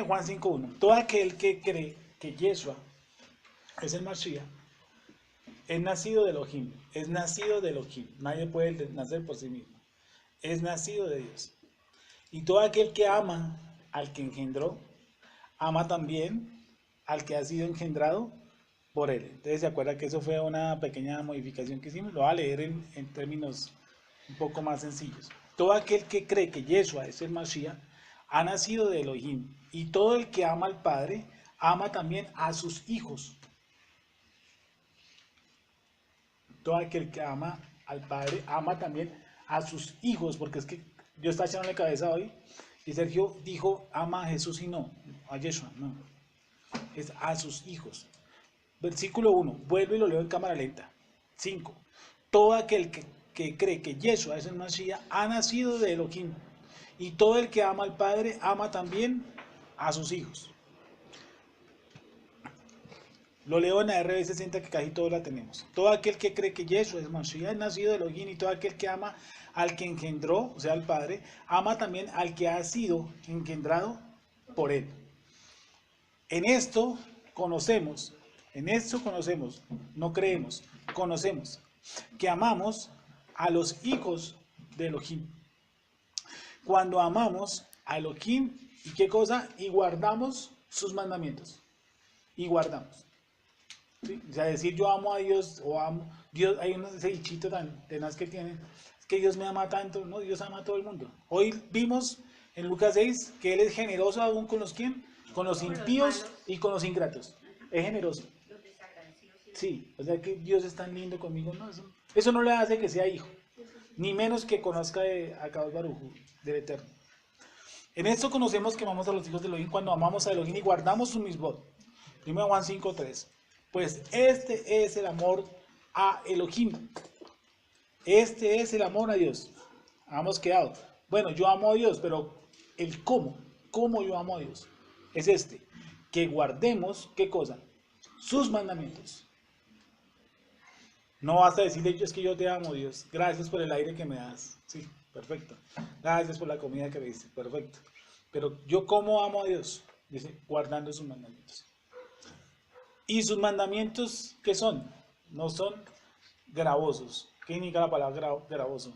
Juan 5:1. Todo aquel que cree que Yeshua es el Mashiach, es nacido de Elohim, es nacido de Elohim. Nadie puede nacer por sí mismo. Es nacido de Dios. Y todo aquel que ama al que engendró, ama también al que ha sido engendrado por él. Entonces se acuerda que eso fue una pequeña modificación que hicimos. Lo voy a leer en términos un poco más sencillos. Todo aquel que cree que Yeshua es el Mashiach, ha nacido de Elohim. Y todo el que ama al Padre, ama también a sus hijos. Todo aquel que ama al Padre, ama también a sus hijos, porque es que yo estaba echándole cabeza hoy, y Sergio dijo, ama a Jesús y no, a Yeshua, no, es a sus hijos. Versículo 1, vuelvo y lo leo en cámara lenta. 5, todo aquel que cree que Yeshua es el Mashiach, ha nacido de Elohim, y todo el que ama al Padre, ama también a sus hijos. Lo leo en la RB60 que casi todos la tenemos. Todo aquel que cree que Yeshua es Mashiach es nacido de Elohim, y todo aquel que ama al que engendró, o sea, al Padre, ama también al que ha sido engendrado por él. En esto conocemos, no creemos, conocemos, que amamos a los hijos de Elohim. Cuando amamos a Elohim, ¿y qué cosa? Y guardamos sus mandamientos. Y guardamos. ¿Sí? O sea, decir yo amo a Dios o amo Dios, hay ese dichito tan tenaz que tienen, es que Dios me ama tanto, no, Dios ama a todo el mundo. Hoy vimos en Lucas 6 que Él es generoso aún con los ¿quién? Con los impíos y con los ingratos. Es generoso. Sí, o sea que Dios es tan lindo conmigo, no, eso no le hace que sea hijo, ni menos que conozca a Kadosh Baruj Hu, del Eterno. En esto conocemos que amamos a los hijos de Elohim cuando amamos a Elohim y guardamos su misbot. 1 Juan 5:3. Pues este es el amor a Elohim. Este es el amor a Dios. Hemos quedado. Bueno, yo amo a Dios, pero el cómo yo amo a Dios, es este. Que guardemos, ¿qué cosa? Sus mandamientos. No basta decirle, es que yo te amo, Dios. Gracias por el aire que me das. Sí, perfecto. Gracias por la comida que me diste. Perfecto. Pero yo cómo amo a Dios, dice, guardando sus mandamientos. Y sus mandamientos, ¿qué son? No son gravosos. ¿Qué indica la palabra gravoso?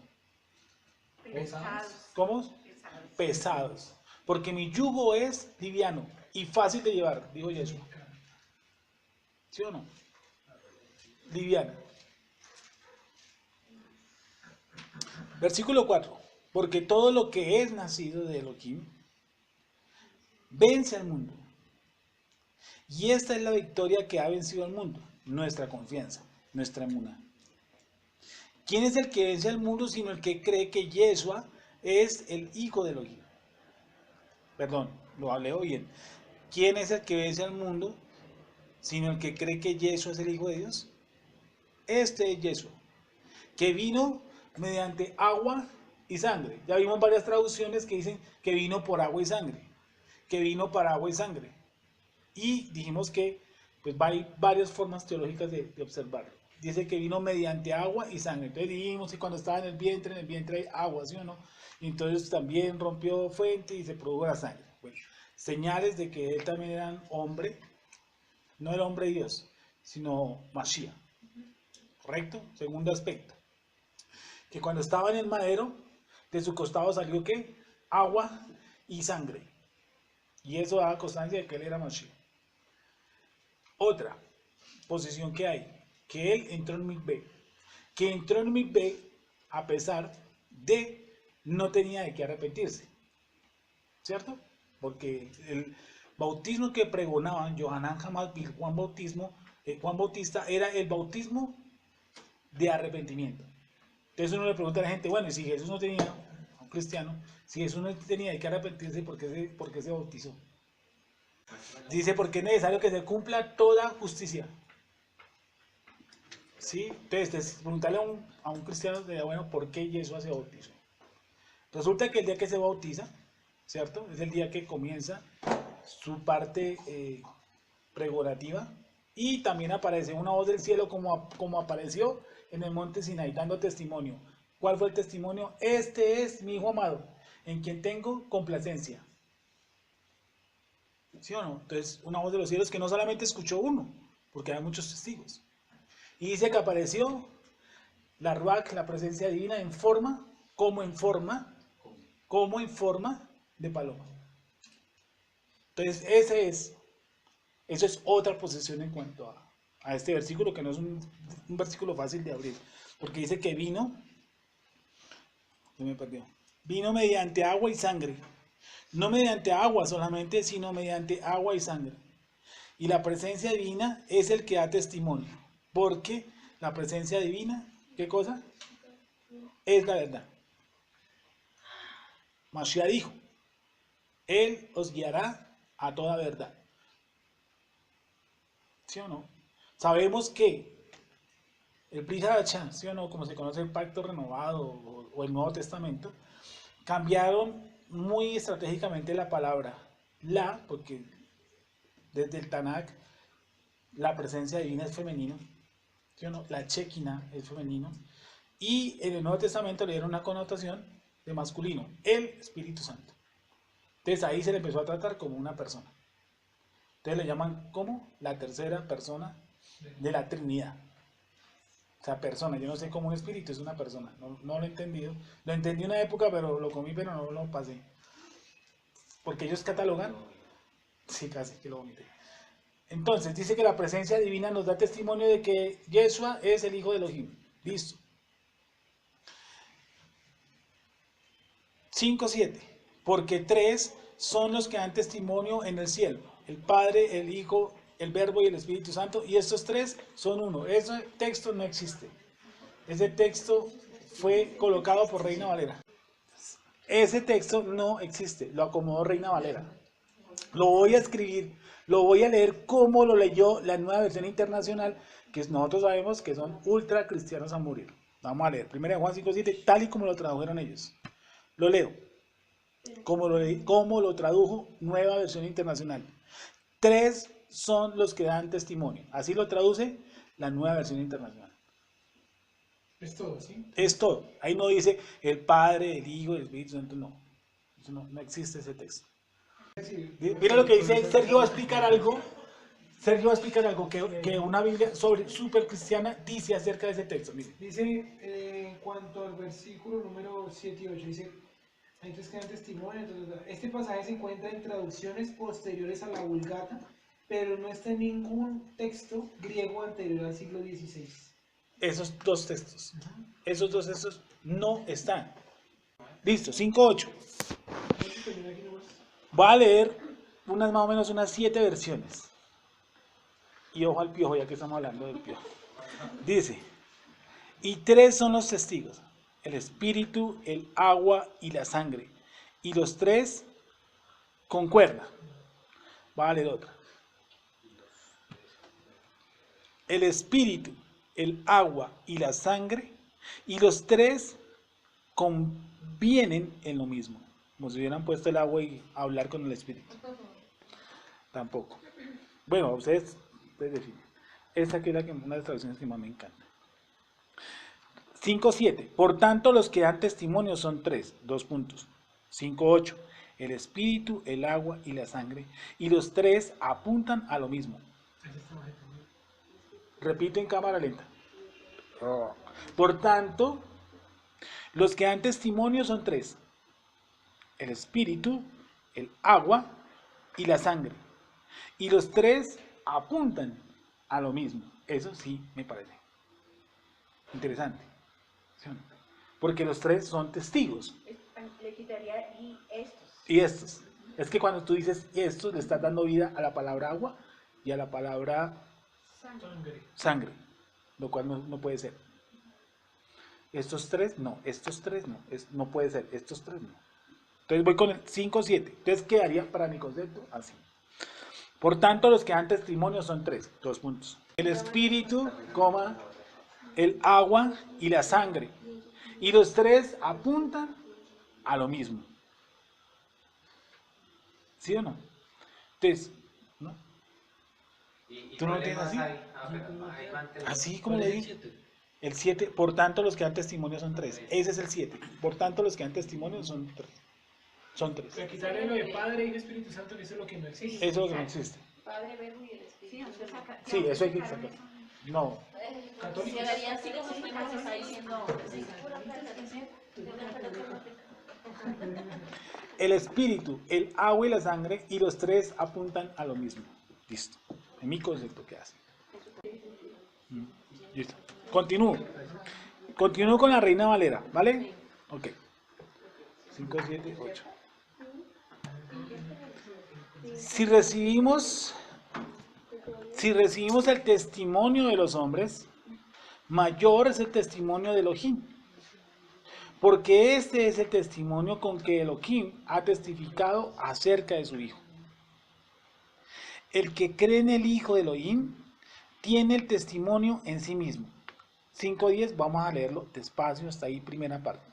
Pesados. ¿Cómo? Pesados. Pesados. Porque mi yugo es liviano y fácil de llevar, dijo Jesús. ¿Sí o no? Liviano. Versículo 4. Porque todo lo que es nacido de Elohim vence al mundo. Y esta es la victoria que ha vencido al mundo, nuestra confianza, nuestra emuná. ¿Quién es el que vence al mundo sino el que cree que Yeshua es el hijo de Elohim? Perdón, lo leo bien. ¿Quién es el que vence al mundo sino el que cree que Yeshua es el hijo de Dios? Este es Yeshua, que vino mediante agua y sangre. Ya vimos varias traducciones que dicen que vino por agua y sangre, que vino para agua y sangre. Y dijimos que pues hay varias formas teológicas de observarlo. Dice que vino mediante agua y sangre. Entonces dijimos que cuando estaba en el vientre hay agua, ¿sí o no? Y entonces también rompió fuente y se produjo la sangre. Bueno, señales de que él también era hombre, no era hombre de Dios, sino Mashiach. ¿Correcto? Segundo aspecto. Que cuando estaba en el madero, de su costado salió ¿qué? Agua y sangre. Y eso daba constancia de que él era Mashiach. Otra posición que hay, que él entró en Mikvé, que entró en Mikvé a pesar de no tenía de qué arrepentirse, ¿cierto? Porque el bautismo que pregonaban Yohanan Hamadbil, Juan Bautista, era el bautismo de arrepentimiento. Entonces uno le pregunta a la gente, bueno, y si Jesús no tenía, a un cristiano, si Jesús no tenía de qué arrepentirse, ¿por qué se bautizó? Dice, porque es necesario que se cumpla toda justicia. ¿Sí? Entonces, preguntarle a un cristiano, bueno, ¿por qué Yeshua se bautizó? Resulta que el día que se bautiza, ¿cierto? Es el día que comienza su parte pregonativa, y también aparece una voz del cielo como apareció en el monte Sinai, dando testimonio. ¿Cuál fue el testimonio? Este es mi hijo amado, en quien tengo complacencia. ¿Sí o no? Entonces, una voz de los cielos que no solamente escuchó uno, porque hay muchos testigos. Y dice que apareció la Ruach, la presencia divina, en forma, como en forma de paloma. Entonces, eso es otra posesión en cuanto a este versículo, que no es un versículo fácil de abrir, porque dice que se me perdió, vino mediante agua y sangre, no mediante agua solamente, sino mediante agua y sangre. Y la presencia divina es el que da testimonio, porque la presencia divina, ¿qué cosa? Es la verdad. Mashiach dijo, Él os guiará a toda verdad. ¿Sí o no? Sabemos que el Brit Hadashah, ¿sí o no? Como se conoce el Pacto Renovado o el Nuevo Testamento, cambiaron muy estratégicamente la palabra la, porque desde el Tanakh la presencia divina es femenino, ¿sí o no? La Shekinah es femenino, y en el Nuevo Testamento le dieron una connotación de masculino, el Espíritu Santo. Entonces ahí se le empezó a tratar como una persona. Entonces le llaman como la tercera persona de la Trinidad. O sea, persona, yo no sé cómo un espíritu es una persona, no lo he entendido. Lo entendí en una época, pero lo comí, pero no lo pasé. Porque ellos catalogan, sí, casi que lo vomité. Entonces, dice que la presencia divina nos da testimonio de que Yeshua es el Hijo de Elohim. Listo. 5:7. Porque tres son los que dan testimonio en el cielo: el Padre, el Hijo, el Verbo y el Espíritu Santo. Y estos tres son uno. Ese texto no existe. Ese texto fue colocado por Reina Valera. Ese texto no existe. Lo acomodó Reina Valera. Lo voy a escribir, lo voy a leer como lo leyó la Nueva Versión Internacional, que nosotros sabemos que son ultra cristianos a morir. Vamos a leer 1 Juan 5:7, tal y como lo tradujeron ellos. Lo leo, como lo tradujo Nueva Versión Internacional. Tres son los que dan testimonio. Así lo traduce la Nueva Versión Internacional. Es todo, ¿sí? Es todo. Ahí no dice el Padre, el Hijo, el Espíritu Santo, no. Eso no existe ese texto. Mira lo que dice, Sergio va a explicar algo. Sergio va a explicar algo que una Biblia super cristiana dice acerca de ese texto. Mire. Dice, en cuanto al versículo número 7 y 8, dice, entonces quedan testimonio. Este pasaje se encuentra en traducciones posteriores a la Vulgata, pero no está en ningún texto griego anterior al siglo XVI. Esos dos textos. Esos dos textos no están. Listo, 5:8. Voy a leer más o menos unas 7 versiones. Y ojo al piojo, ya que estamos hablando del piojo. Dice, y tres son los testigos: el espíritu, el agua y la sangre. Y los tres concuerdan. Voy a leer otra. El espíritu, el agua y la sangre. Y los tres convienen en lo mismo. Como si hubieran puesto el agua y hablar con el espíritu. Tampoco. Bueno, ustedes definen. Esta que es una de las traducciones que más me encanta. 5:7. Por tanto, los que dan testimonio son tres. 5:8. El espíritu, el agua y la sangre. Y los tres apuntan a lo mismo. Repito en cámara lenta. Por tanto, los que dan testimonio son tres: el espíritu, el agua y la sangre. Y los tres apuntan a lo mismo. Eso sí me parece interesante. ¿Sí? Porque los tres son testigos. Le quitaría y estos. Y estos. Es que cuando tú dices estos, le estás dando vida a la palabra agua y a la palabra sangre. Lo cual no puede ser. Estos tres no. No puede ser. Estos tres no. Entonces voy con el 5:7. Entonces quedaría para mi concepto así. Por tanto, los que dan testimonio son tres. El espíritu, el agua y la sangre. Y los tres apuntan a lo mismo. ¿Sí o no? Entonces, ¿no? ¿Tú no lo tienes así? Así como le dije. El 7, por tanto, los que dan testimonio son tres. Ese es el 7. Por tanto, los que dan testimonio son tres. Son tres. Pero quitarle lo de Padre, Hijo y Espíritu Santo, eso es lo que no existe. Eso es lo que no existe. Padre, Verbo y el Espíritu. Sí, ¿dónde saca? Sí, eso hay que sacar. No. Católicos. Quedaría así como usted nos está diciendo. El espíritu, el agua y la sangre, y los tres apuntan a lo mismo. Listo. En mi concepto, ¿qué hace? Listo. Continúo. Continúo con la Reina Valera, ¿vale? Ok. 5, 7, 8. Si recibimos el testimonio de los hombres, mayor es el testimonio de Elohim. Porque este es el testimonio con que Elohim ha testificado acerca de su Hijo. El que cree en el Hijo de Elohim tiene el testimonio en sí mismo. 5:10, vamos a leerlo despacio hasta ahí, primera parte.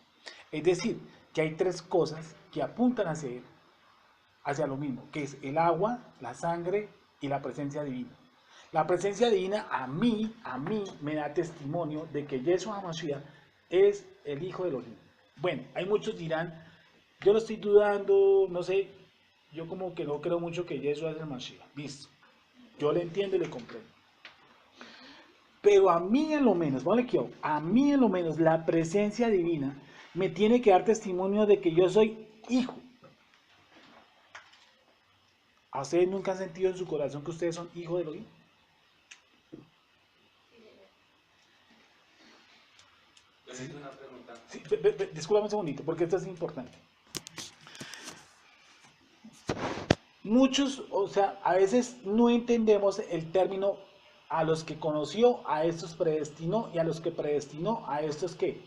Es decir, que hay tres cosas que apuntan hacia lo mismo, que es el agua, la sangre y la presencia divina. La presencia divina a mí me da testimonio de que Yeshua HaMashiach es el Hijo de Elohim. Bueno, hay muchos dirán, yo lo estoy dudando, no sé, yo como que no creo mucho que Yeshua es el Mashiach. Listo, yo le entiendo y le comprendo. Pero a mí en lo menos, vale que a mí en lo menos la presencia divina me tiene que dar testimonio de que yo soy hijo. ¿A ustedes nunca han sentido en su corazón que ustedes son hijos de Elohim? Necesito una pregunta. Sí, discúlpame un segundito, porque esto es importante. Muchos, o sea, a veces no entendemos el término a los que conoció, a estos predestinó, y a los que predestinó, a estos ¿qué?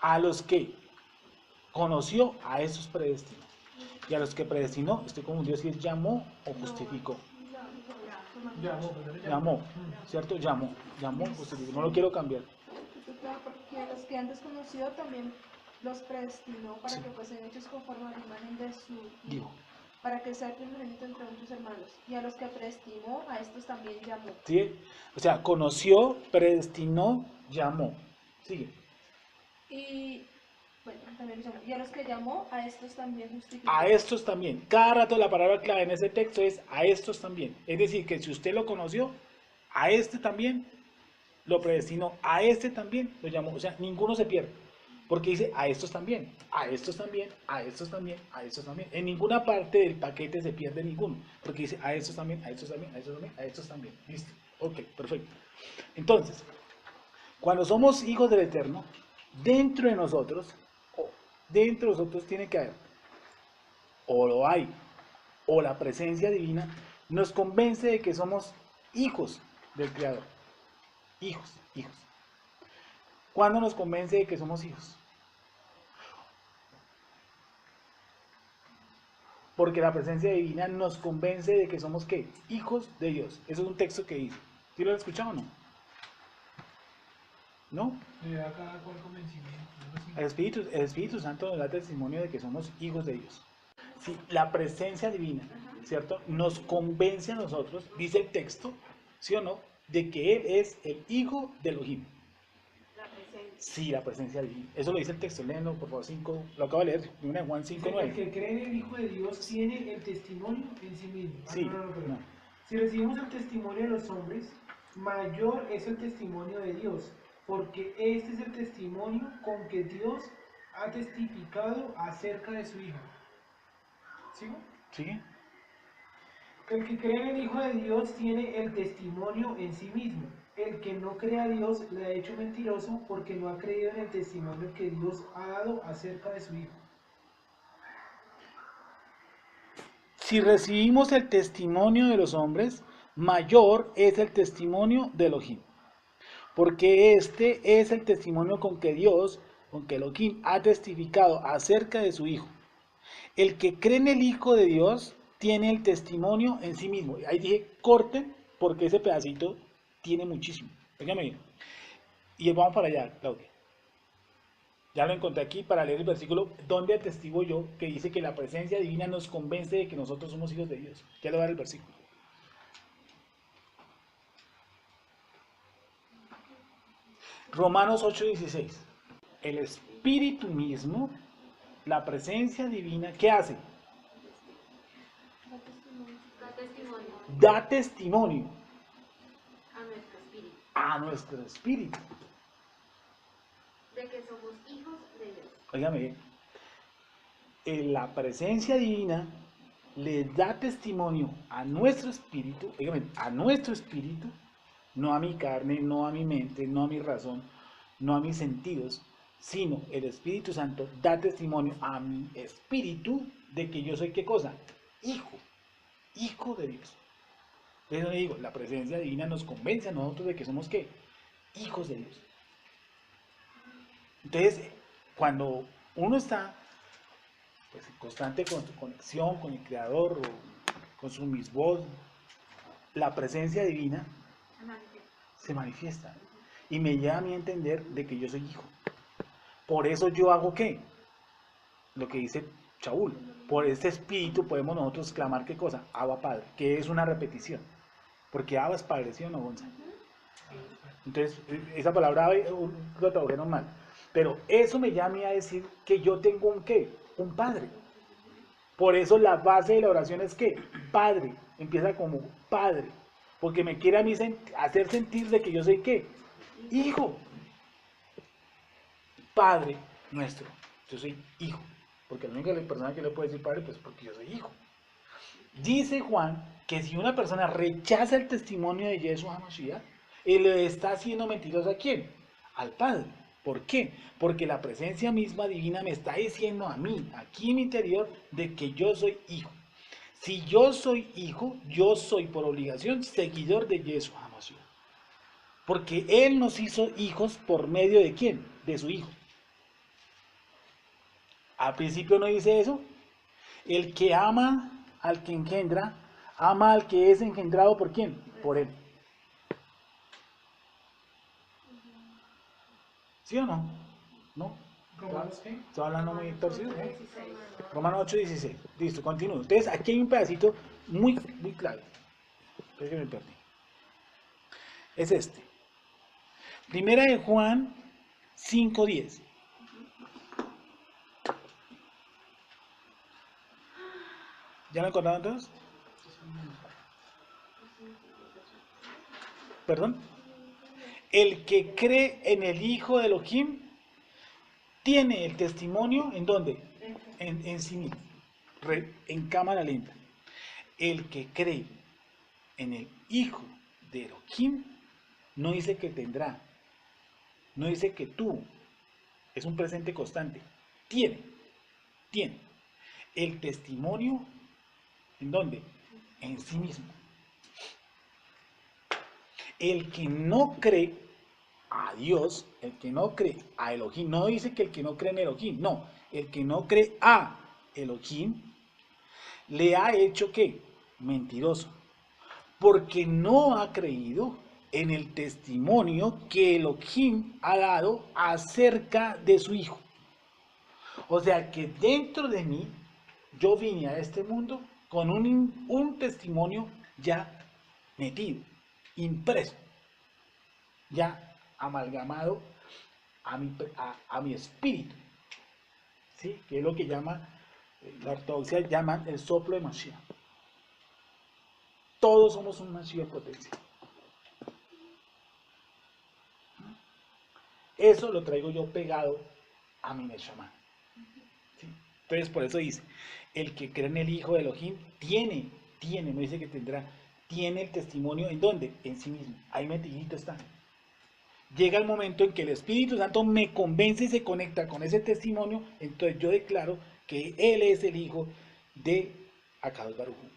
A los que conoció, a estos predestinó. Y a los que predestinó, estoy confundido si es llamó o justificó. Llamó, ¿cierto? Llamó, justificó. No lo quiero cambiar. Porque los que antes conoció también los predestinó para que fuesen hechos conforme a la imagen de su Hijo. para que sea el primogénito entre muchos hermanos. Y a los que predestinó, a estos también llamó. ¿Sí? O sea, conoció, predestinó, llamó. Sigue. Y bueno, también llamó. Y a los que llamó, a estos también justificó. A estos también. Cada rato la palabra clave en ese texto es a estos también. Es decir, que si usted lo conoció, a este también lo predestinó, a este también lo llamó. O sea, ninguno se pierde. Porque dice a estos también, a estos también, a estos también, a estos también. En ninguna parte del paquete se pierde ninguno. Porque dice a estos también, a estos también, a estos también, a estos también. Listo. Ok, perfecto. Entonces, cuando somos hijos del Eterno, dentro de nosotros tiene que haber, o lo hay, o la presencia divina nos convence de que somos hijos del Creador. Hijos. ¿Cuándo nos convence de que somos hijos? Porque la presencia divina nos convence de que somos ¿qué? Hijos de Dios. Eso es un texto que dice. ¿Sí lo han escuchado o no? ¿No? Le da cada cual convencimiento. El Espíritu Santo nos da testimonio de que somos hijos de Dios. Sí, la presencia divina, ¿cierto? Nos convence a nosotros, dice el texto, ¿sí o no? De que Él es el Hijo de Elohim. La presencia. Sí, la presencia divina. Eso lo dice el texto, léenlo por favor, 5, lo acabo de leer, 1 Juan 5, El 9. que cree en el Hijo de Dios tiene el testimonio en sí mismo. Sí, Perdón. no. Si recibimos el testimonio de los hombres, mayor es el testimonio de Dios, porque este es el testimonio con que Dios ha testificado acerca de su Hijo. ¿Sigo? ¿Sí? El que cree en el Hijo de Dios tiene el testimonio en sí mismo. El que no cree a Dios le ha hecho mentiroso porque no ha creído en el testimonio que Dios ha dado acerca de su Hijo. Si recibimos el testimonio de los hombres, mayor es el testimonio de Elohim. Porque este es el testimonio con que Elohim ha testificado acerca de su Hijo. El que cree en el Hijo de Dios tiene el testimonio en sí mismo. Ahí dije, corten, porque ese pedacito tiene muchísimo. Déjame bien. Y vamos para allá, Claudia. Ya lo encontré aquí para leer el versículo donde atestigo yo que dice que la presencia divina nos convence de que nosotros somos hijos de Dios. Ya le voy a dar el versículo. Romanos 8:16. el espíritu mismo, la presencia divina, ¿qué hace? Da testimonio Da testimonio a nuestro espíritu a nuestro espíritu. de que somos hijos de Dios. Óigame bien, la presencia divina le da testimonio a nuestro espíritu, óigame, a nuestro espíritu, no a mi carne, no a mi mente, no a mi razón, no a mis sentidos, sino el Espíritu Santo da testimonio a mi espíritu de que yo soy, ¿qué cosa? Hijo de Dios. Entonces le digo, la presencia divina nos convence a nosotros de que somos, ¿qué? Hijos de Dios. Entonces, cuando uno está pues, en constante conexión con el Creador o con su misbod, la presencia divina se manifiesta y me lleva a mí a entender de que yo soy hijo. Por eso yo hago ¿qué? Lo que dice Shaul. Por este espíritu podemos nosotros clamar ¿qué cosa? Abba Padre, que es una repetición. Porque Abba es Padre, ¿sí o no, Gonzalo? Entonces, esa palabra lo tradujeron mal. Pero eso me llama a mí a decir que yo tengo un ¿qué? Un Padre. Por eso la base de la oración es ¿qué? Padre. Empieza como Padre. Porque me quiere a mí hacer sentir de que yo soy ¿qué? Hijo. Padre nuestro. Yo soy hijo. Porque la única persona que le puede decir Padre, pues porque yo soy hijo. Dice Juan que si una persona rechaza el testimonio de Yeshua HaMashiach, él le está haciendo mentiroso ¿a quién? Al Padre. ¿Por qué? Porque la presencia misma divina me está diciendo a mí, aquí en mi interior, de que yo soy hijo. Si yo soy hijo, yo soy por obligación seguidor de Yeshua HaMashiach. Porque Él nos hizo hijos por medio de ¿quién? De su Hijo. Al principio no dice eso. El que ama al que engendra, ama al que es engendrado ¿por quién? Por Él. ¿Sí o no? ¿No? ¿Romanos qué? ¿Estoy hablando muy torcido? ¿No? Romanos 8:16. Listo, continúo. Entonces, aquí hay un pedacito muy clave. Creo que me perdí. Es este. Primera de Juan 5:10. ¿Ya me acordaron todos? ¿Perdón? El que cree en el Hijo de Elohim tiene el testimonio ¿en dónde? En sí mismo. En cámara lenta. El que cree en el Hijo de Elohim no dice que tendrá, no dice que tuvo, es un presente constante. Tiene el testimonio ¿en dónde? En sí mismo. El que no cree a Dios, el que no cree a Elohim, no dice que el que no cree en Elohim, no, el que no cree a Elohim, le ha hecho ¿qué? Mentiroso, porque no ha creído en el testimonio que Elohim ha dado acerca de su Hijo. O sea que dentro de mí, yo vine a este mundo con un testimonio ya metido, impreso, ya amalgamado a mi espíritu, ¿sí? Que es lo que llama, la ortodoxia llama el soplo de Mashiach. Todos somos un Mashiach potencia. Eso lo traigo yo pegado a mi Neshama. ¿Sí? Entonces por eso dice, el que cree en el Hijo de Elohim tiene, no dice que tendrá, tiene el testimonio ¿en dónde? En sí mismo. Ahí metidito está. Llega el momento en que el Espíritu Santo me convence y se conecta con ese testimonio, entonces yo declaro que Él es el Hijo de Akadosh Baruj Hu.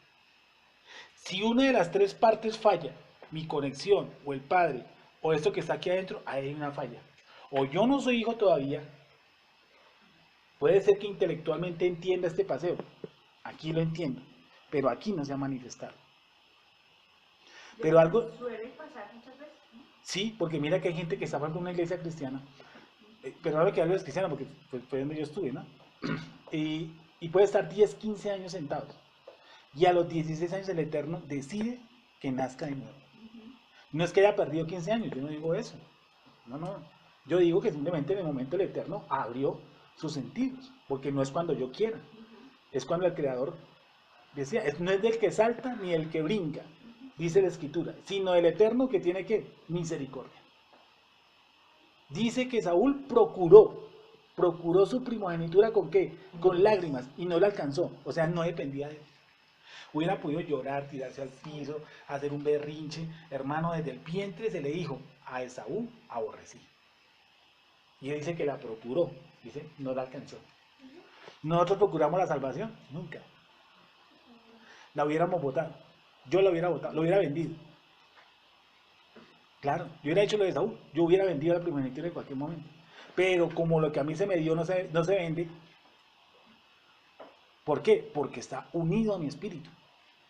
Si una de las tres partes falla, mi conexión, o el Padre, o esto que está aquí adentro, ahí hay una falla. O yo no soy hijo todavía, puede ser que intelectualmente entienda este paseo, aquí lo entiendo, pero aquí no se ha manifestado. Pero algo... Suele pasar muchas veces, ¿no? Sí, porque mira que hay gente que está hablando de una iglesia cristiana, pero ahora que hablo de cristiana, porque fue donde yo estuve, ¿no? Y puede estar 10, 15 años sentados. Y a los 16 años el Eterno decide que nazca de nuevo. No es que haya perdido 15 años, yo no digo eso. No. Yo digo que simplemente en el momento el Eterno abrió sus sentidos, porque no es cuando yo quiera, es cuando el Creador decía, no es del que salta ni del que brinca, dice la Escritura, sino del Eterno que tiene que misericordia. Dice que Saúl procuró su primogenitura ¿con qué? Con lágrimas, y no la alcanzó, o sea, no dependía de él. Hubiera podido llorar, tirarse al piso, hacer un berrinche. Hermano, desde el vientre se le dijo, a Esaú aborrecí. Y él dice que la procuró, dice, no la alcanzó. Nosotros procuramos la salvación, nunca. La hubiéramos votado. Yo la hubiera votado, lo hubiera vendido. Claro, yo hubiera hecho lo de Saúl, yo hubiera vendido la primogenitura en cualquier momento. Pero como lo que a mí se me dio no se vende, ¿por qué? Porque está unido a mi espíritu.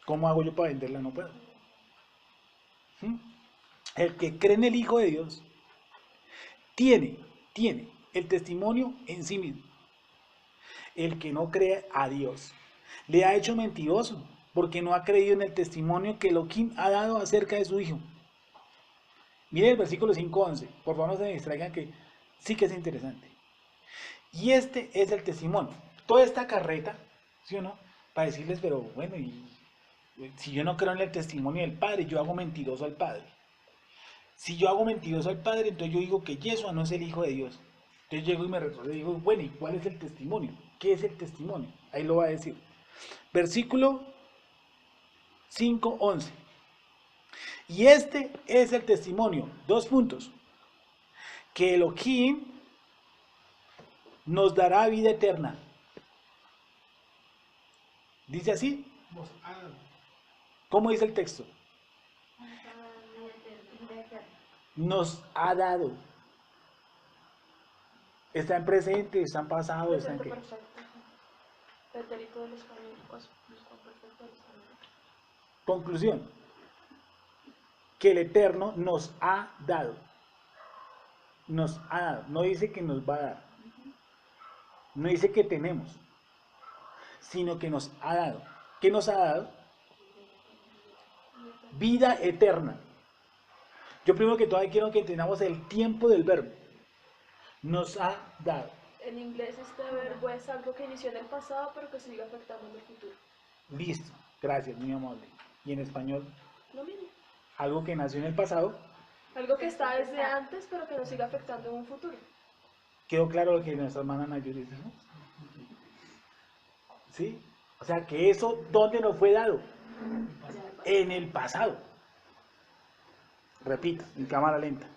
¿Cómo hago yo para venderla? No puedo. El que cree en el Hijo de Dios tiene el testimonio en sí mismo. El que no cree a Dios le ha hecho mentiroso porque no ha creído en el testimonio que Elohim ha dado acerca de su Hijo. Miren el versículo 5:11. Por favor no se me distraigan que sí que es interesante. Y este es el testimonio. Toda esta carreta, ¿sí o no? Para decirles, pero bueno, y si yo no creo en el testimonio del Padre, yo hago mentiroso al Padre. Si yo hago mentiroso al Padre, entonces yo digo que Yeshua no es el Hijo de Dios. Entonces llego y me recuerdo y digo, bueno, ¿y cuál es el testimonio? ¿Qué es el testimonio? Ahí lo va a decir. Versículo 5:11. Y este es el testimonio, 2 puntos, que Elohim nos dará vida eterna. ¿Dice así? ¿Cómo dice el texto? Nos ha dado. Está en presente, está en pasado, está en qué. Perfecto. Pretérito de los caminos, perfecto de los caminos. Conclusión. Que el Eterno nos ha dado. Nos ha dado. No dice que nos va a dar. No dice que tenemos. Sino que nos ha dado. ¿Qué nos ha dado? Vida eterna. Yo primero que todo quiero que entendamos el tiempo del verbo. Nos ha dado. En inglés este verbo es algo que inició en el pasado pero que sigue afectando en el futuro. Listo. Gracias, muy amable. Y en español, Lo mismo. algo que nació en el pasado. Algo que está desde antes pero que nos sigue afectando en un futuro. ¿Quedó claro lo que nuestra hermana Nayuri dice, no? ¿Sí? O sea, que eso, ¿dónde nos fue dado? En el pasado. Repito, en cámara lenta.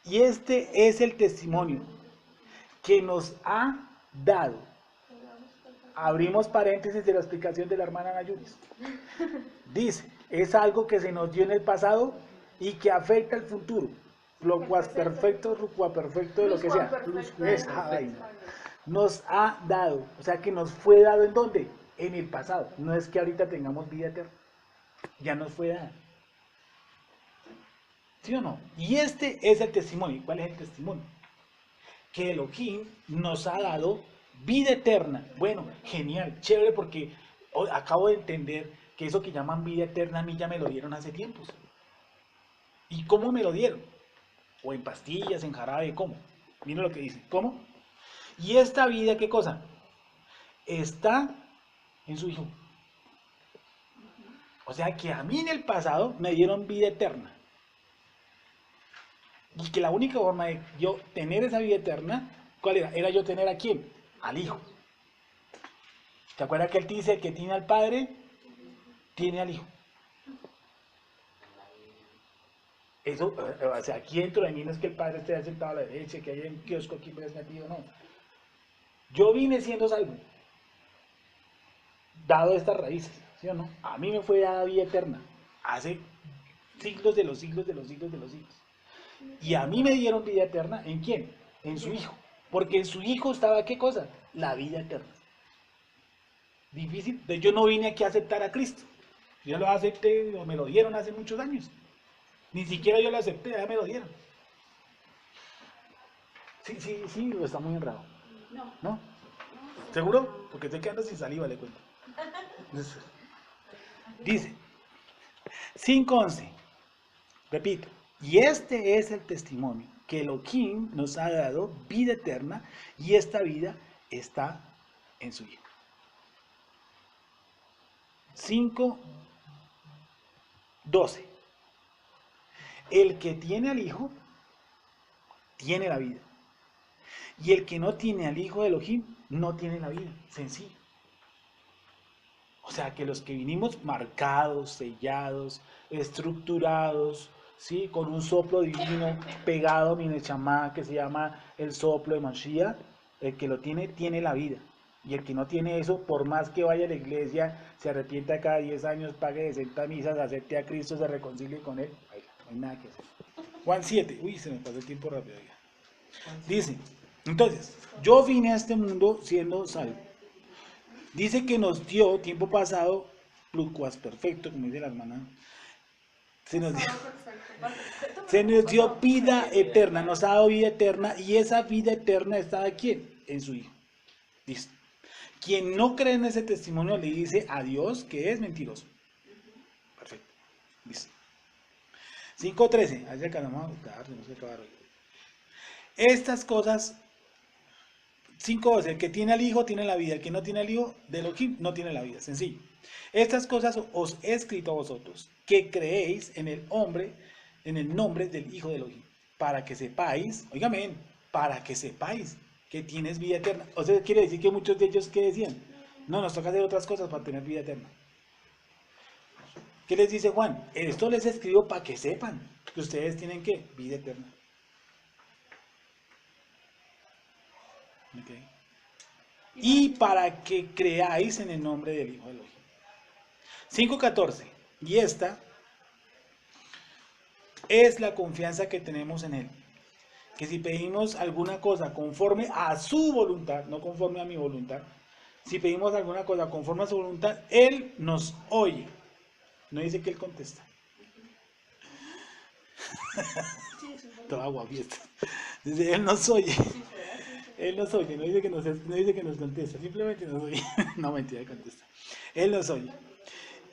Y este es el testimonio que nos ha dado. Abrimos paréntesis de la explicación de la hermana Nayuris. Dice, es algo que se nos dio en el pasado y que afecta el futuro. Lo cual perfecto, perfecto, de lo que sea. Esa vaina. Nos ha dado, o sea que nos fue dado ¿en dónde? En el pasado. No es que ahorita tengamos vida eterna. Ya nos fue dada. ¿Sí o no? Y este es el testimonio. ¿Cuál es el testimonio? Que Elohim nos ha dado vida eterna. Bueno, genial, chévere, porque acabo de entender que eso que llaman vida eterna a mí ya me lo dieron hace tiempos. ¿Y cómo me lo dieron? O en pastillas, en jarabe, ¿cómo? Miren lo que dice, ¿cómo? Y esta vida, ¿qué cosa? Está en su Hijo. O sea que a mí en el pasado me dieron vida eterna. Y que la única forma de yo tener esa vida eterna, ¿cuál era? Era yo tener ¿a quién? Al Hijo. ¿Te acuerdas que él dice que tiene al Padre, tiene al Hijo? Eso, o sea, aquí dentro de mí no es que el Padre esté sentado a la derecha, que haya un kiosco aquí metido, no. Yo vine siendo salvo, dado estas raíces, ¿sí o no? A mí me fue dada vida eterna, hace siglos de los siglos de los siglos de los siglos. Y a mí me dieron vida eterna, ¿en quién? En su Hijo. Porque en su Hijo estaba, ¿qué cosa? La vida eterna. Difícil. Yo no vine aquí a aceptar a Cristo. Yo lo acepté, o me lo dieron hace muchos años. Ni siquiera yo lo acepté, ya me lo dieron. Sí, está muy enredado. ¿No? ¿Seguro? Porque estoy quedando sin saliva, le cuento. Dice, 5:11. Repito. Y este es el testimonio que Elohim nos ha dado vida eterna y esta vida está en su Hijo. 5:12. El que tiene al Hijo, tiene la vida. Y el que no tiene al Hijo de Elohim, no tiene la vida. Sencillo. O sea que los que vinimos marcados, sellados, estructurados, ¿sí? Con un soplo divino pegado, mi chamá, que se llama el soplo de Mashiach, el que lo tiene, tiene la vida. Y el que no tiene eso, por más que vaya a la iglesia, se arrepienta cada 10 años, pague 60 misas, acepte a Cristo, se reconcilie con Él, oiga, no hay nada que hacer. Juan 7, uy, se me pasó el tiempo rápido. Oiga. Dice, entonces, yo vine a este mundo siendo salvo. Dice que nos dio, tiempo pasado, plucuas perfecto, como dice la hermana, se nos dio vida eterna, nos ha dado vida eterna, y esa vida eterna está aquí, en su Hijo. Dice, quien no cree en ese testimonio le dice a Dios que es mentiroso. Perfecto. Dice. 5:13. Así acá no vamos a gustar, tenemos que acabar hoy. Estas cosas, 5:12. El que tiene al Hijo tiene la vida. El que no tiene al Hijo de Elohim no tiene la vida. Sencillo. Estas cosas os he escrito a vosotros, que creéis en el nombre del Hijo de Elohim, para que sepáis, oígame, para que sepáis que tienes vida eterna. O sea, quiere decir que muchos de ellos, ¿qué decían? No, nos toca hacer otras cosas para tener vida eterna. ¿Qué les dice Juan? Esto les escribo para que sepan que ustedes tienen, ¿qué? Vida eterna. Okay. Y para que creáis en el nombre del Hijo de Elohim. 5:14. Y esta es la confianza que tenemos en Él. Que si pedimos alguna cosa conforme a su voluntad, no conforme a mi voluntad, si pedimos alguna cosa conforme a su voluntad, Él nos oye. No dice que Él contesta. Toda guapiesta. Dice, Él nos oye. Él nos oye, no dice que nos contesta, simplemente nos oye. No, mentira, contesta. Él nos oye.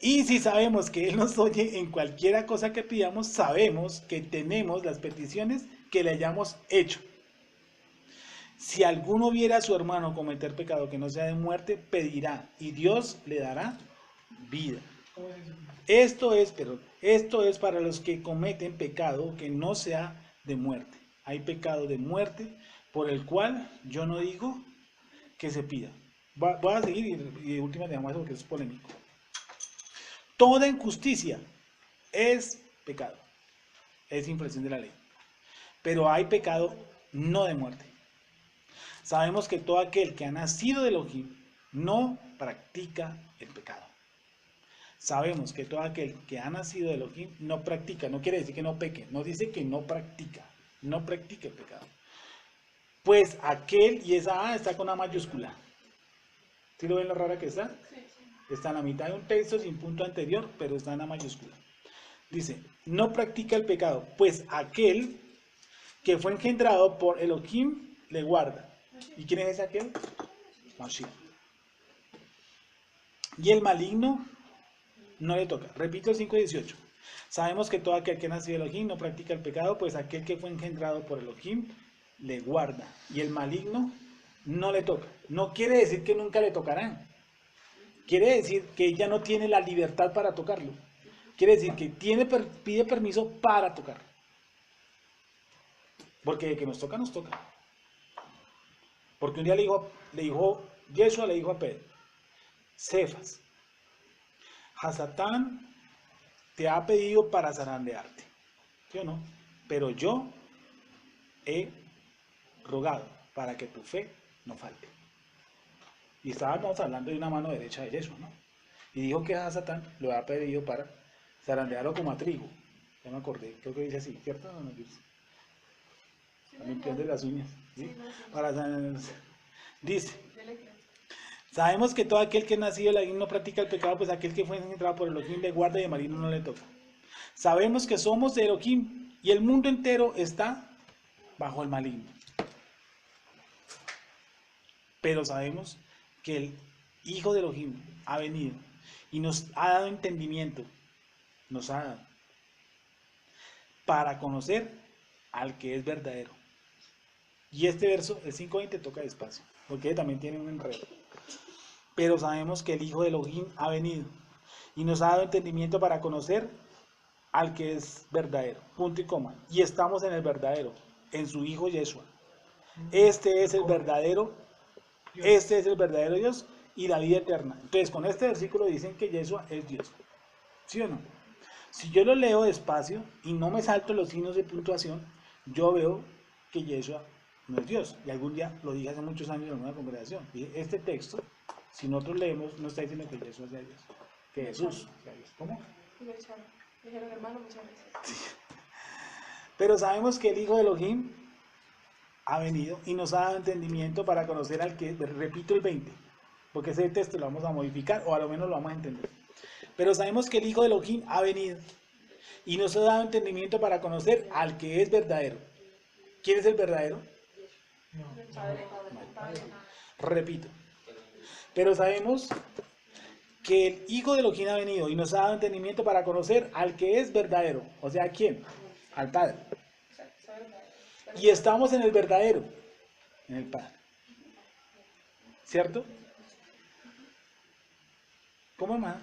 Y si sabemos que Él nos oye en cualquiera cosa que pidamos, sabemos que tenemos las peticiones que le hayamos hecho. Si alguno viera a su hermano cometer pecado que no sea de muerte, pedirá y Dios le dará vida. Esto es para los que cometen pecado que no sea de muerte. Hay pecado de muerte por el cual yo no digo que se pida. Voy a seguir y de última dejamos eso porque es polémico. Toda injusticia es pecado, es infracción de la ley. Pero hay pecado no de muerte. Sabemos que todo aquel que ha nacido de Elohim no practica el pecado. Sabemos que todo aquel que ha nacido de Elohim no practica, no quiere decir que no peque, no dice que no practica el pecado. Pues aquel, y esa A está con A mayúscula. ¿Sí lo ven lo rara que está? Está en la mitad de un texto sin punto anterior, pero está en A mayúscula. Dice, no practica el pecado, pues aquel que fue engendrado por Elohim le guarda. ¿Y quién es ese aquel? Mashiach. Y el maligno no le toca. Repito el 5:18. Sabemos que todo aquel que nació de Elohim no practica el pecado, pues aquel que fue engendrado por Elohim le guarda. Y el maligno no le toca. No quiere decir que nunca le tocarán. Quiere decir que ella no tiene la libertad para tocarlo. Quiere decir que pide permiso para tocar. Porque de que nos toca, nos toca. Porque un día Yeshua le dijo a Pedro, Cefas, Hasatán te ha pedido para zarandearte. ¿Sí o no? Pero yo he rogado para que tu fe no falte. Y estábamos hablando de una mano derecha de Yeshua, ¿no? Y dijo que Hasatán lo ha pedido para zarandearlo como a trigo. Ya me acordé, creo que dice así, ¿cierto? No, limpiando las uñas, ¿sí? Para dice, sabemos que todo aquel que es nacido de Elohim no practica el pecado, pues aquel que fue engendrado por Elohim le guarda y de maligno no le toca. Sabemos que somos de Elohim y el mundo entero está bajo el maligno. Pero sabemos que el Hijo de Elohim ha venido y nos ha dado entendimiento, nos ha dado para conocer al que es verdadero. Y este verso, el 5:20, toca despacio, porque también tiene un enredo. Pero sabemos que el Hijo de Elohim ha venido y nos ha dado entendimiento para conocer al que es verdadero. Punto y coma. Y estamos en el verdadero, en su Hijo Yeshua. Este es el verdadero, este es el verdadero Dios y la vida eterna. Entonces, con este versículo dicen que Yeshua es Dios. ¿Sí o no? Si yo lo leo despacio y no me salto los signos de puntuación, yo veo que Yeshua no es Dios. Y algún día lo dije hace muchos años en una congregación. Dije, este texto, si nosotros leemos, no está diciendo que Yeshua sea Dios, que Jesús sea Dios. ¿Cómo? Y me echaron. Me dijeron, hermano, muchas gracias. Pero sabemos que el Hijo de Elohim ha venido y nos ha dado entendimiento para conocer al que, repito el 20, porque ese texto lo vamos a modificar o a lo menos lo vamos a entender. Pero sabemos que el Hijo de Elohim ha venido y nos ha dado entendimiento para conocer al que es verdadero. ¿Quién es el verdadero? No. El Padre, el Padre. Repito. Pero sabemos que el Hijo de Elohim ha venido y nos ha dado entendimiento para conocer al que es verdadero. O sea, ¿a quién? Al Padre. Exacto, es verdadero. Y estamos en el verdadero, en el Padre. ¿Cierto? ¿Cómo, hermano?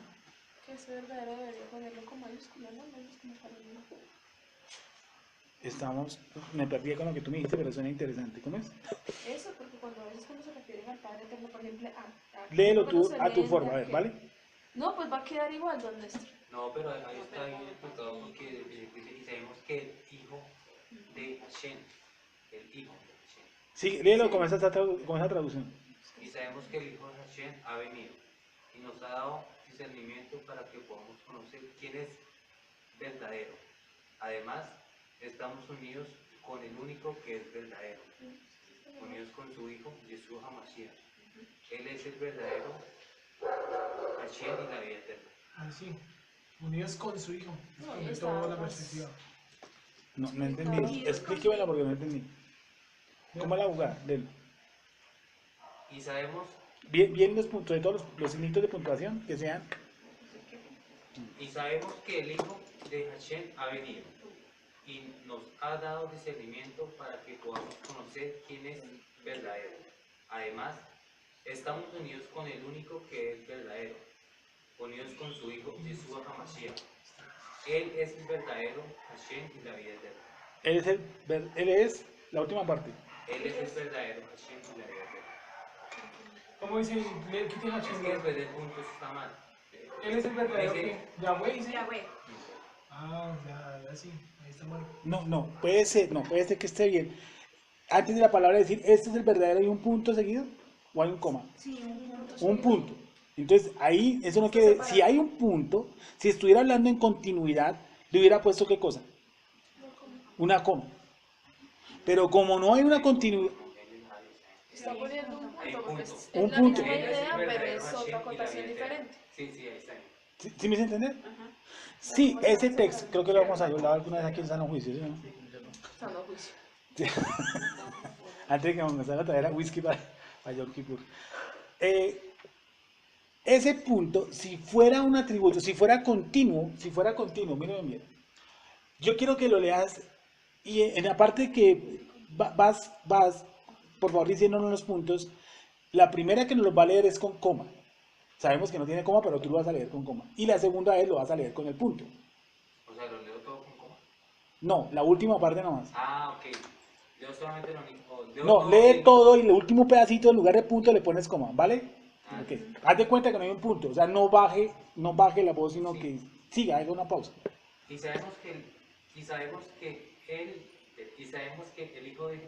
Que es verdadero debería ponerlo con mayúscula, ¿no? Mayúscula para mí. Estamos, me perdí con lo que tú me dijiste, pero suena interesante. ¿Cómo es? Eso, porque a veces cuando se refieren al Padre Eterno, por ejemplo, Léelo cuando tú se a tu leen forma, de a ver, aquel- ¿vale? No, pues va a quedar igual, don Néstor. No, pero ahí está bien explicado porque dice, y sabemos que el hijo de Hashem, el hijo de Hashem, Sí, léelo con esa traducción. y sabemos que el hijo de Hashem ha venido y nos ha dado discernimiento para que podamos conocer quién es verdadero. Además, estamos unidos con el único que es verdadero, unidos con su hijo, Jesús HaMashiach. Él es el verdadero Hashem y la vida eterna. Así. Unidos con su hijo. No, Con está toda la más- perspectiva. No entendí. Explíquemela porque no entendí. ¿Cómo es la jugada? Léelo. Y sabemos Bien los puntos de todos los signitos de puntuación que sean. que el Hijo de Hashem ha venido y nos ha dado discernimiento para que podamos conocer quién es verdadero. Además, estamos unidos con el único que es verdadero, unidos con su Hijo Jesús HaMashiach. Él es el verdadero Hashem y la vida eterna. Él es la última parte. Él es el verdadero Hashem y la vida eterna. ¿Cómo dice? Quiten a Es que después del punto eso está mal. Él es el verdadero Dice- que Yahweh dice. Yahweh. Ah, ya sí. Ahí está mal. No, puede ser que esté bien. Antes de la palabra decir, este es el verdadero, ¿hay un punto seguido? ¿O hay un coma? Sí, un punto. Un punto. Entonces, ahí, eso no quiere decir, si hay un punto, si estuviera hablando en continuidad, le hubiera puesto ¿qué cosa? Una coma. Pero como no hay una continuidad, Está poniendo un Hay punto, un porque punto. es Un la punto. misma Él es el idea, pero verdadero es Hashem otra y la acotación vida eterna. diferente. Sí, ahí está bien. ¿sí me hice entender? Sí, ese texto, creo que lo vamos a hablar alguna vez aquí en Sano Juicio, ¿sí o no? Sano juicio. Sí. Antes de que comenzara a traer a whisky para Yom Kippur. Ese punto, si fuera un atributo, si fuera continuo, miren bien. Yo quiero que lo leas y en la parte que vas, por favor, diciéndonos los puntos, la primera que nos los va a leer es con coma. Sabemos que no tiene coma, pero tú lo vas a leer con coma. Y la segunda vez lo vas a leer con el punto. O sea, lo leo todo con coma. No, la última parte nomás. Ah, ok. Leo solamente lo único. No, lee todo y el último pedacito en lugar de punto le pones coma, ¿vale? Ah, Ok. Haz de cuenta que no hay un punto, o sea, no baje la voz, sino que siga, haga una pausa. Y sabemos que el hijo de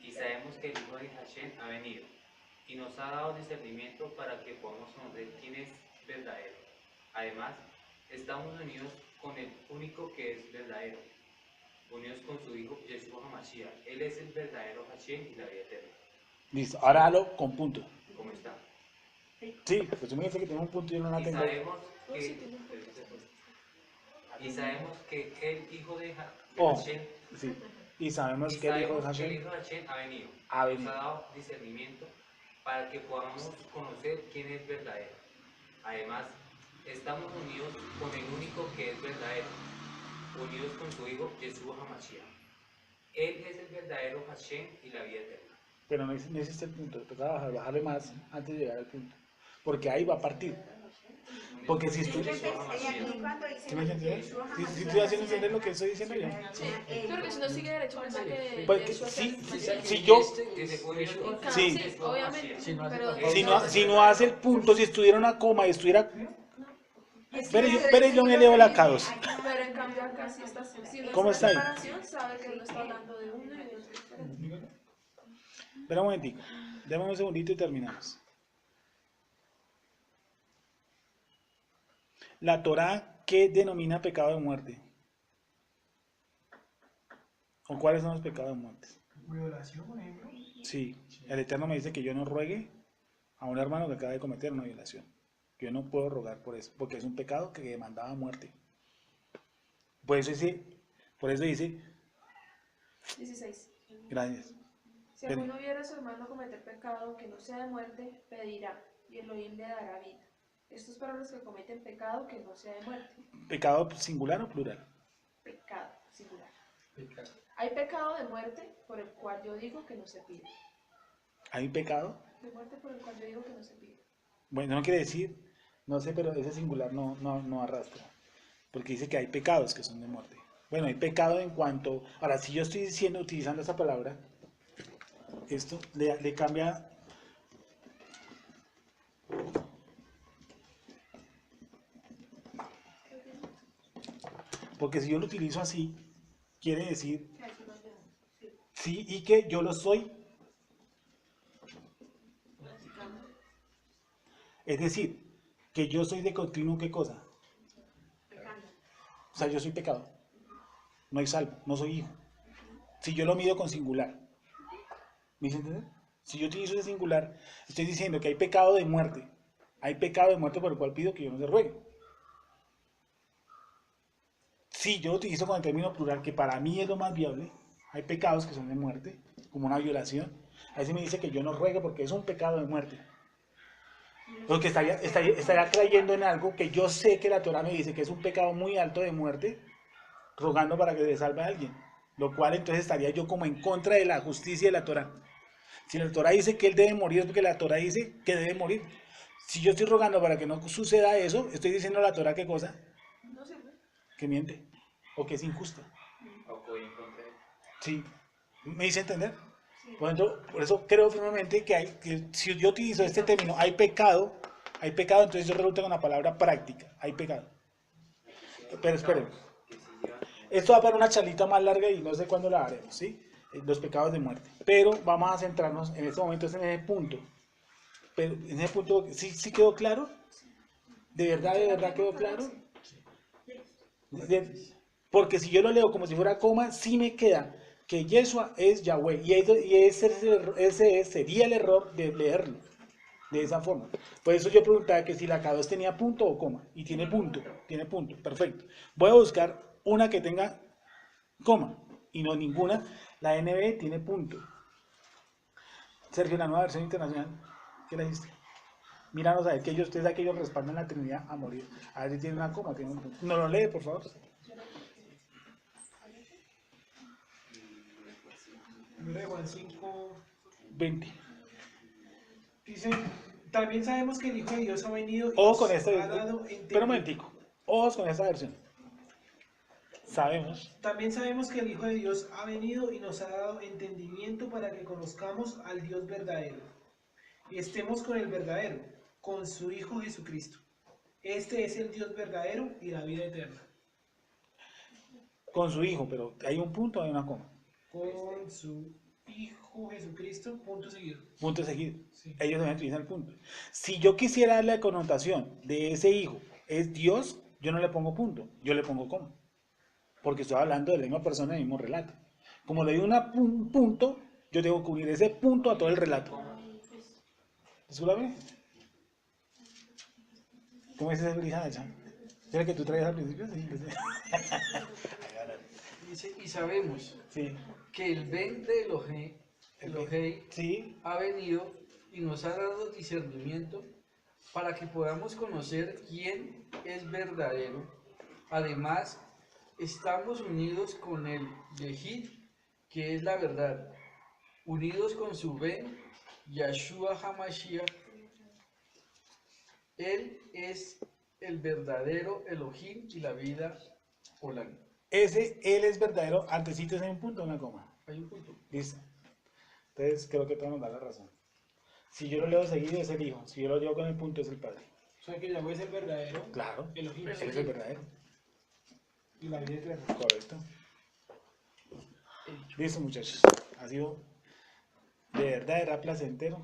y sabemos que el hijo de Hashem ha venido y nos ha dado discernimiento para que podamos conocer quién es verdadero. Además, estamos unidos con el único que es verdadero, unidos con su hijo Jesús HaMashiach. Él es el verdadero Hashem y la vida eterna. Listo, ahora hazlo con punto. ¿Cómo está? Sí, pues tú me dices que tiene un punto y yo no la Y tengo. sabemos No, que sí, tiene un punto. y sabemos que el hijo de Oh, Hashem sí. Y sabemos y que el hijo de sabemos que el Hashem hijo de Hashem ha venido. ha venido. Nos ha dado discernimiento para que podamos conocer quién es verdadero. Además, estamos unidos con el único que es verdadero, unidos con su Hijo, Yeshua HaMashiach. Él es el verdadero Hashem y la vida eterna. Pero no hiciste el punto, toca bajarle más antes de llegar al punto. Porque ahí va a partir. Porque si estoy... ¿Sí me entiendes? Si estoy haciendo entender lo que estoy diciendo yo. Claro que si no sigue derecho piensa que Porque Yeshua es el Mashiach. si yo... Desde unidos con Sí. Sí, obviamente. Si no hace Pero papel. Si no hace el punto, si estuviera una coma y estuviera... Pero yo me leo la K2. Pero en cambio acá sí está, si no ¿Cómo está ahí? separación, sabe que no está hablando de uno y de otro diferente. Espera un momentico. Déjame un segundito y terminamos. La Torá, ¿qué denomina pecado de muerte? ¿O cuáles son los pecados de muerte? Violación, por ejemplo. Sí, el Eterno me dice que yo no ruegue a un hermano que acaba de cometer una violación. Que yo no puedo rogar por eso, porque es un pecado que demandaba muerte. Por eso dice, 16. gracias. Si alguno viera a su hermano cometer pecado que no sea de muerte, pedirá, y Elohim le dará vida. Esto es para los que cometen pecado que no sea de muerte. ¿Pecado singular o plural? Pecado, singular. Pecado. Hay pecado de muerte por el cual yo digo que no se pide. ¿Hay pecado? De muerte por el cual yo digo que no se pide. Bueno, no quiere decir, no sé, pero ese singular no arrastra. Porque dice que hay pecados que son de muerte. Bueno, hay pecado en cuanto... Ahora, si yo estoy utilizando esa palabra, esto le cambia... Porque si yo lo utilizo así, quiere decir, sí, y que yo lo soy. Es decir, que yo soy de continuo, ¿qué cosa? O sea, yo soy pecado. No hay salvo, no soy hijo. Si yo lo mido con singular. ¿Me hice entender? Si yo utilizo ese singular, estoy diciendo que hay pecado de muerte. Hay pecado de muerte por el cual pido que yo no se ruegue. Si yo lo utilizo con el término plural, que para mí es lo más viable, hay pecados que son de muerte, como una violación. Ahí se me dice que yo no ruegue porque es un pecado de muerte. Porque estaría creyendo en algo que yo sé que la Torah me dice que es un pecado muy alto de muerte, rogando para que se salve a alguien. Lo cual entonces estaría yo como en contra de la justicia de la Torah. Si la Torah dice que él debe morir, es porque la Torah dice que debe morir. Si yo estoy rogando para que no suceda eso, estoy diciendo a la Torah qué cosa, No sirve. que miente o que es injusta. O que voy en contra de él. Sí, ¿me hice entender? Por eso creo firmemente que si yo utilizo este término, hay pecado, entonces yo resulta con la palabra práctica, hay pecado. Pero esperen, esto va para una charlita más larga y no sé cuándo la haremos, ¿sí? Los pecados de muerte. Pero vamos a centrarnos en este momento en ese punto. Pero en ese punto, ¿sí quedó claro? ¿De verdad quedó claro? Porque si yo lo leo como si fuera coma, sí me queda que Yeshua es Yahweh. Y ese sería el error de leerlo de esa forma. Por eso yo preguntaba que si la K2 tenía punto o coma. Y tiene punto, perfecto. Voy a buscar una que tenga coma. Y no ninguna. La NB tiene punto. Sergio, la nueva versión internacional, ¿qué le diste? Míranos a ver que ustedes aquellos respaldan la Trinidad a morir. A ver si tiene una coma, tiene un punto. No lo lee, por favor. Primero de Juan 5, 20. dice, también sabemos que el Hijo de Dios ha venido y Ojo nos con esta ha versión. dado Espera un entendimiento. momentico. Ojos con esta versión. Sabemos. También sabemos que el Hijo de Dios ha venido y nos ha dado entendimiento para que conozcamos al Dios verdadero y estemos con el verdadero, con su Hijo Jesucristo. Este es el Dios verdadero y la vida eterna. Con su hijo, pero hay un punto, hay una coma. Con su Hijo Jesucristo, punto seguido. Punto seguido. Sí. Ellos también utilizan el punto. Si yo quisiera darle la connotación de ese hijo es Dios, yo no le pongo punto, yo le pongo coma. Porque estoy hablando de la misma persona, del mismo relato. Como le doy un punto, yo tengo que unir ese punto a todo el relato. Discúlpame. ¿Cómo es ese brisa? ¿Era que tú traías al principio? Sí. Dice, y sabemos Sí. que el Ben de Elohei Sí. ha venido y nos ha dado discernimiento para que podamos conocer quién es verdadero. Además, estamos unidos con el Yehid, que es la verdad, unidos con su Ben, Yahshua HaMashiach. Él es el verdadero Elohim y la vida Olam. Él es verdadero, antecitos hay un punto, una coma. Hay un punto. Listo. Entonces creo que todo nos da la razón. Si yo lo leo seguido es el hijo, si yo lo llevo con el punto es el padre. O sea que Yahweh es el verdadero, Claro, Elohim él es el verdadero. y la vida eterna. Correcto. Listo, muchachos. Ha sido de verdad, era placentero.